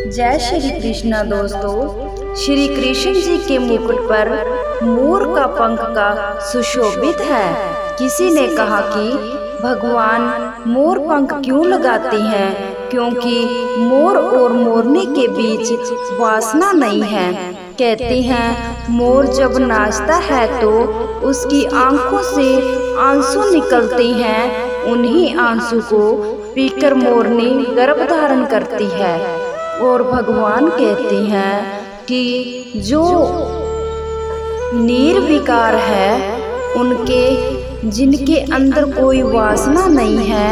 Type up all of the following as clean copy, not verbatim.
जय श्री कृष्णा दोस्तों। श्री कृष्ण जी के मुकुट पर मोर का पंख का सुशोभित है। किसी ने कहा कि भगवान मोर पंख क्यों लगाते हैं, क्योंकि मोर और मोरनी के बीच वासना नहीं है। कहते हैं मोर जब नाचता है तो उसकी आंखों से आंसू निकलते हैं। उन्हीं आंसू को पीकर मोरनी गर्भ धारण करती है। और भगवान कहते हैं कि जो निर्विकार है, उनके जिनके अंदर कोई वासना नहीं है,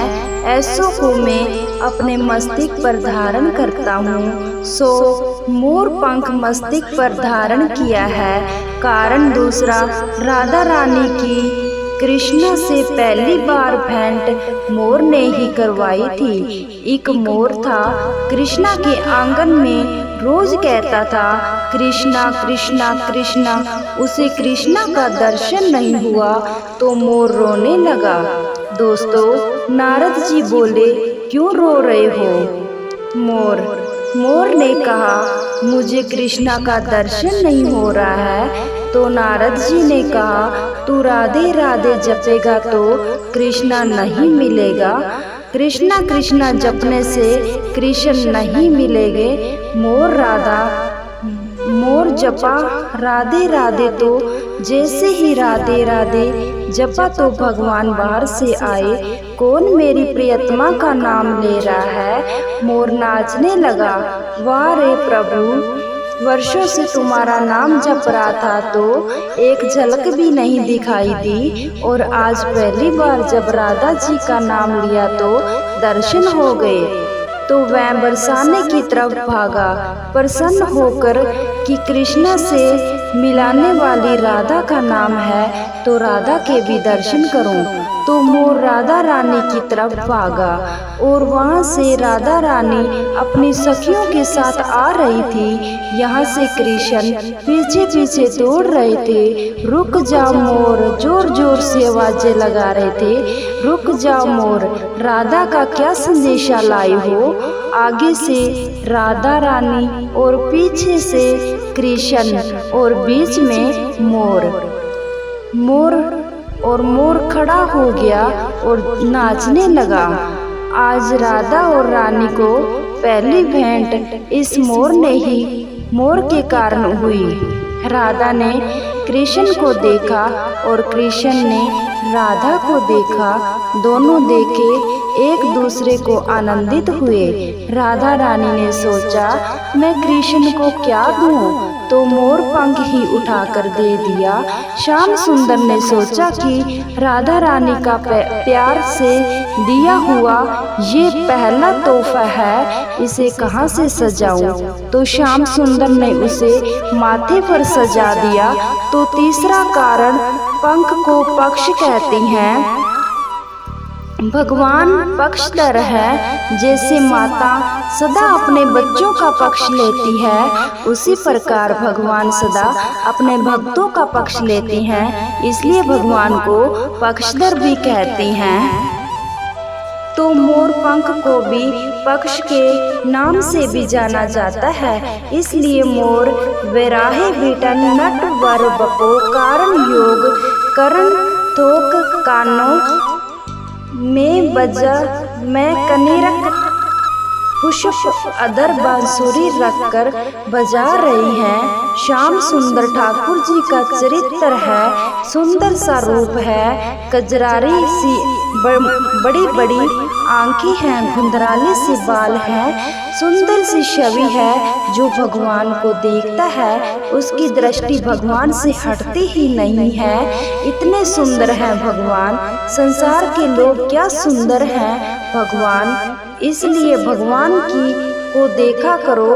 ऐसों को मैं अपने मस्तिष्क पर धारण करता हूँ। सो मोर पंख मस्तिष्क पर धारण किया है। कारण दूसरा, राधा रानी की कृष्णा से पहली बार भेंट मोर ने ही करवाई थी। एक मोर था, कृष्णा के आंगन में रोज कहता था कृष्णा कृष्णा कृष्णा। उसे कृष्णा का दर्शन नहीं हुआ तो मोर रोने लगा। दोस्तों, नारद जी बोले, क्यों रो रहे हो? मोर ने कहा, मुझे कृष्णा का दर्शन नहीं हो रहा है। तो नारद जी ने कहा, तू राधे राधे जपेगा तो कृष्णा नहीं मिलेगा। कृष्णा कृष्णा जपने से कृष्ण नहीं मिलेंगे। मोर जपा राधे राधे तो जैसे ही राधे राधे जपा तो भगवान बाहर से आए। कौन मेरी प्रियतमा का नाम ले रहा है? मोर नाचने लगा, वाह रे प्रभु, वर्षों से तुम्हारा नाम जप रहा था तो एक झलक भी नहीं दिखाई दी, और आज पहली बार जब राधा जी का नाम लिया तो दर्शन हो गए। तो वह बरसाने की तरफ भागा, प्रसन्न होकर कि कृष्णा से मिलाने वाली राधा का नाम है तो राधा के भी दर्शन करूं। तो मोर राधा रानी की तरफ भागा और वहां से राधा रानी अपनी सखियों के साथ आ रही थी। यहाँ से कृष्ण पीछे पीछे दौड़ रहे थे। रुक जाओ मोर, जोर जोर से आवाजें लगा रहे थे। रुक जाओ मोर, राधा का क्या संदेशा लाई हो? आगे से राधा रानी और पीछे से कृष्ण और बीच में मोर खड़ा हो गया और नाचने लगा। आज राधा और रानी को पहली भेंट इस मोर के कारण हुई। राधा ने कृष्ण को देखा और कृष्ण ने राधा को देखा। दोनों देखे एक दूसरे को आनंदित हुए। राधा रानी ने सोचा, मैं कृष्ण को क्या दूं? तो मोर पंख ही उठाकर दे दिया। श्याम सुंदर ने सोचा कि राधा रानी का प्यार से दिया हुआ ये पहला तोहफा है, इसे कहाँ से सजाऊं? तो श्याम सुंदर ने उसे माथे पर सजा दिया। तो तीसरा कारण, पंख को पक्ष कहते हैं। भगवान पक्षधर है। जैसे माता सदा अपने बच्चों का पक्ष लेती है, उसी प्रकार भगवान सदा अपने भक्तों का पक्ष लेते हैं। इसलिए भगवान को पक्षधर भी कहते हैं। तो मोर पंख को भी पक्ष के नाम से भी जाना जाता है। इसलिए मोर वैराहे बेटन नट वर बपो कारण योग करण थोक कानो में बजा मैं कनीरक पुष्प अदर बांसुरी रखकर बजा रही हैं। श्याम सुंदर ठाकुर जी का चरित्र है। सुंदर सा रूप है, कजरारी सी बड़ी बड़ी आंखें हैं, धुंधराले से बाल हैं, सुंदर सी छवि है। जो भगवान को देखता है उसकी दृष्टि भगवान से हटती ही नहीं है। इतने सुंदर हैं भगवान। संसार के लोग क्या सुंदर हैं भगवान। इसलिए भगवान को देखा करो,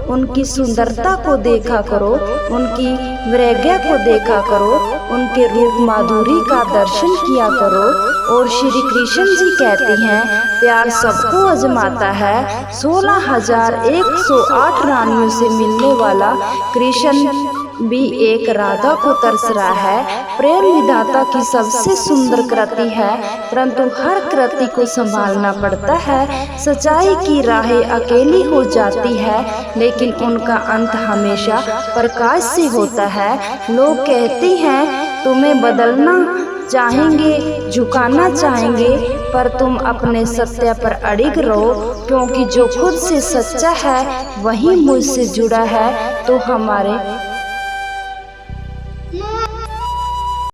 उनकी सुंदरता को देखा करो, उनकी वैराग्य को देखा करो, उनके रूप माधुरी का दर्शन किया करो। और श्री कृष्ण जी कहते हैं, प्यार सबको आजमाता है। 16,108 रानियों से मिलने वाला कृष्ण भी एक राधा को तरस रहा है। प्रेम विधाता की सबसे सुंदर कृति है, परंतु हर कृति को संभालना पड़ता है। सच्चाई की राहें अकेली हो जाती है, लेकिन उनका अंत हमेशा प्रकाश से होता है। लोग कहते हैं तुम्हें बदलना चाहेंगे, झुकाना चाहेंगे, पर तुम अपने सत्य पर अड़िग रहो, क्योंकि जो खुद से सच्चा है वही मुझसे जुड़ा है। तो हमारे